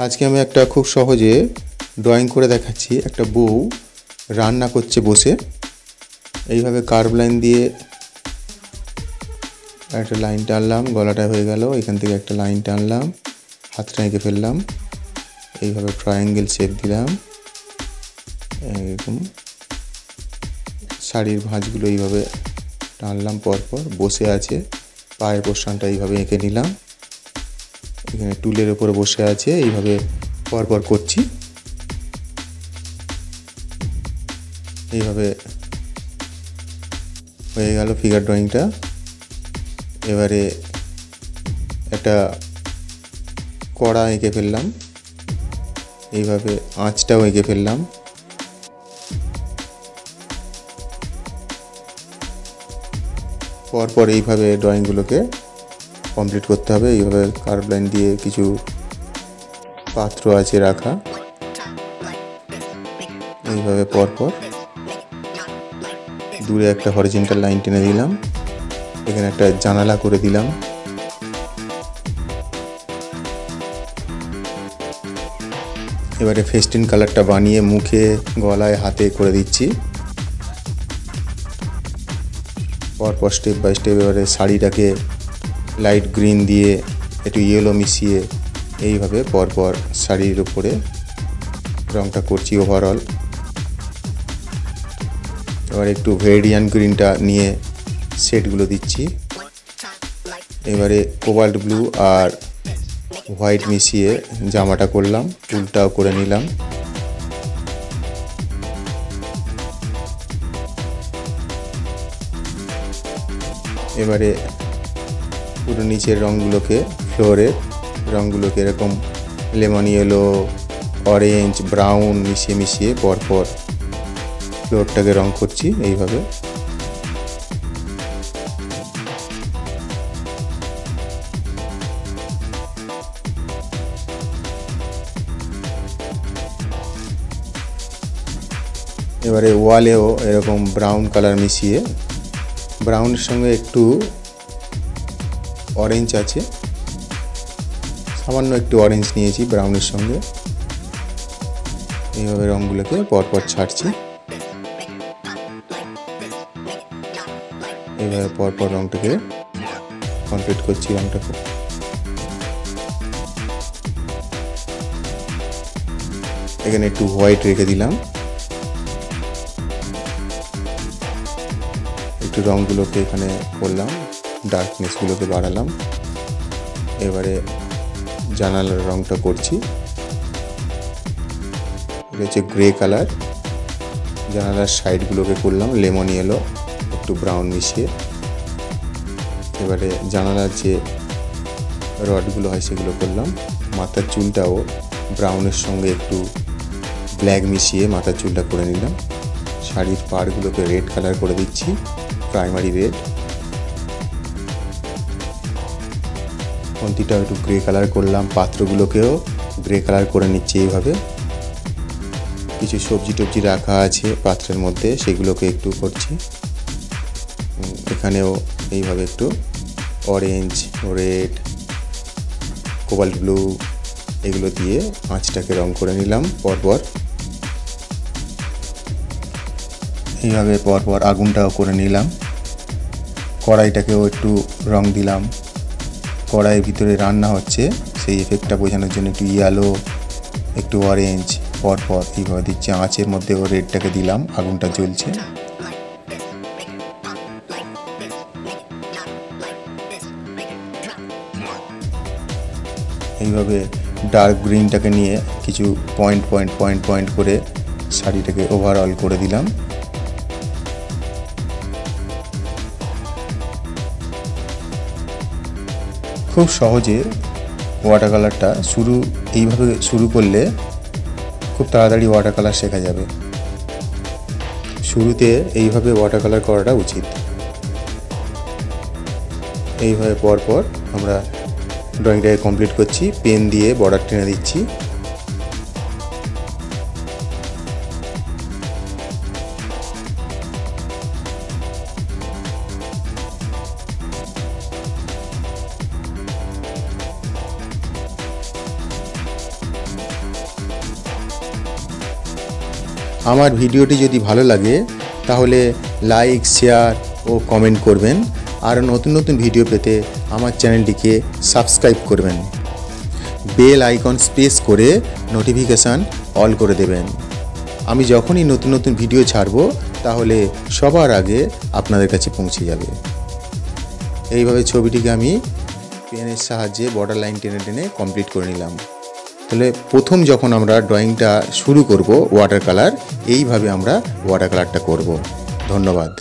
আজকে আমি একটা খুব সহজে ড্রয়িং করে দেখাচ্ছি। একটা বউ রান্না করছে বসে। এইভাবে কার্ভ লাইন দিয়ে একটা লাইন টানলাম, গলাটা হয়ে গেল। এখান থেকে একটা লাইন টানলাম, হাতটা এঁকে ফেললাম, এইভাবে ট্রায়াঙ্গেল শেপ দিলাম। এরকম শাড়ির ভাঁজগুলো এইভাবে টানলাম, পরপর বসে আছে। পায়ের পোর্শনটা এইভাবে এঁকে নিলাম। এখানে টুলের উপরে বসে আছে, এইভাবে পরপর করছি। এইভাবে হয়ে গেল ফিগার ড্রয়িংটা। এবারে একটা কড়া এঁকে ফেললাম, এইভাবে আঁচটাও এঁকে ফেললাম। পরপর এইভাবে ড্রয়িংগুলোকে কমপ্লিট করতে হবে। এইভাবে কার্ভ লাইন দিয়ে কিছু পাত্র আছে রাখা, এইভাবে পরপর দূরে একটা হরিজন্টাল লাইন টেনে দিলাম। এখানে একটা জানালা করে দিলাম। এবারে ফেস্টিন কালারটা বানিয়ে মুখে, গলায়, হাতে করে দিচ্ছি। পরপর স্টেপ বাই স্টেপ এবারে শাড়িটাকে লাইট গ্রিন দিয়ে একটু ইয়েলো মিশিয়ে এইভাবে পরপর শাড়ির উপরে রঙটা করছি ওভারঅল। এবার একটু ভেরিডিয়ান গ্রিনটা নিয়ে শেডগুলো দিচ্ছি। এবারে কোবাল্ট ব্লু আর হোয়াইট মিশিয়ে জামাটা করলাম, ফুলটাও করে নিলাম। এবারে পুরো নিচের রঙগুলোকে, ফ্লোরের রঙগুলোকে এরকম লেমন ইয়েলো, অরেঞ্জ, ব্রাউন মিশিয়ে মিশিয়ে পরপর ফ্লোরটাকে রং করছি এইভাবে। এবারে ওয়ালেও এরকম ব্রাউন কালার মিশিয়ে, ব্রাউনের সঙ্গে একটু অরেঞ্জ আছে, সামান্য একটু অরেঞ্জ নিয়েছি ব্রাউনের সঙ্গে। এইভাবে রঙগুলোকে পরপর ছাড়ছি। এইভাবে পরপর রঙটাকে কমপ্লিট করছি। রঙটাকে এখানে একটু হোয়াইট রেখে দিলাম, একটু রঙগুলোকে এখানে করলাম, ডার্কনেসগুলোকে বাড়ালাম। এবারে জানালার রঙটা করছি। এটা হচ্ছে গ্রে কালার। জানালার সাইডগুলোকে করলাম লেমন ইয়েলো, একটু ব্রাউন মিশিয়ে। এবারে জানালার যে রডগুলো হয় সেগুলো করলাম। মাথার চুলটাও ব্রাউনের সঙ্গে একটু ব্ল্যাক মিশিয়ে মাথার চুলটা করে নিলাম। শাড়ির পাড়গুলোকে রেড কালার করে দিচ্ছি, প্রাইমারি রেড। কন্তিটাও একটু গ্রে কালার করলাম, পাত্রগুলোকেও গ্রে কালার করে নিচ্ছি এইভাবে। কিছু সবজি টবজি রাখা আছে পাত্রের মধ্যে, সেগুলোকে একটু করছি। এখানেও এইভাবে একটু অরেঞ্জ, রেড, কোবাল্ট ব্লু এগুলো দিয়ে আঁচটাকে রং করে নিলাম পরপর। এইভাবে পরপর আগুনটাও করে নিলাম। কড়াইটাকেও একটু রং দিলাম। কড়াইয়ের ভিতরে রান্না হচ্ছে সেই এফেক্টটা বোঝানোর জন্য একটু ইয়েলো, একটু অরেঞ্জ পরপর এইভাবে দিচ্ছি। আঁচের মধ্যেও রেডটাকে দিলাম, আগুনটা জ্বলছে। এইভাবে ডার্ক গ্রিনটাকে নিয়ে কিছু পয়েন্ট পয়েন্ট পয়েন্ট পয়েন্ট করে শাড়িটাকে ওভারঅল করে দিলাম। খুব সহজে ওয়াটার কালারটা এইভাবে শুরু করলে খুব তাড়াতাড়ি ওয়াটার কালার শেখা যাবে। শুরুতে এইভাবে ওয়াটার কালার করাটা উচিত। এইভাবে পরপর আমরা ড্রয়িংটাকে কমপ্লিট করছি। পেন দিয়ে বর্ডার টেনে দিচ্ছি। আমার ভিডিওটি যদি ভালো লাগে তাহলে লাইক, শেয়ার ও কমেন্ট করবেন। আর নতুন নতুন ভিডিও পেতে আমার চ্যানেলটিকে সাবস্ক্রাইব করবেন। বেল আইকন প্রেস করে নোটিফিকেশান অল করে দেবেন। আমি যখনই নতুন নতুন ভিডিও ছাড়ব তাহলে সবার আগে আপনাদের কাছে পৌঁছে যাবে। এইভাবে ছবিটিকে আমি পেনের সাহায্যে বর্ডার লাইন টেনে টেনে কমপ্লিট করে নিলাম। তাহলে প্রথম যখন আমরা ড্রয়িংটা শুরু করব ওয়াটার কালার, এইভাবে আমরা ওয়াটার কালারটা করব। ধন্যবাদ।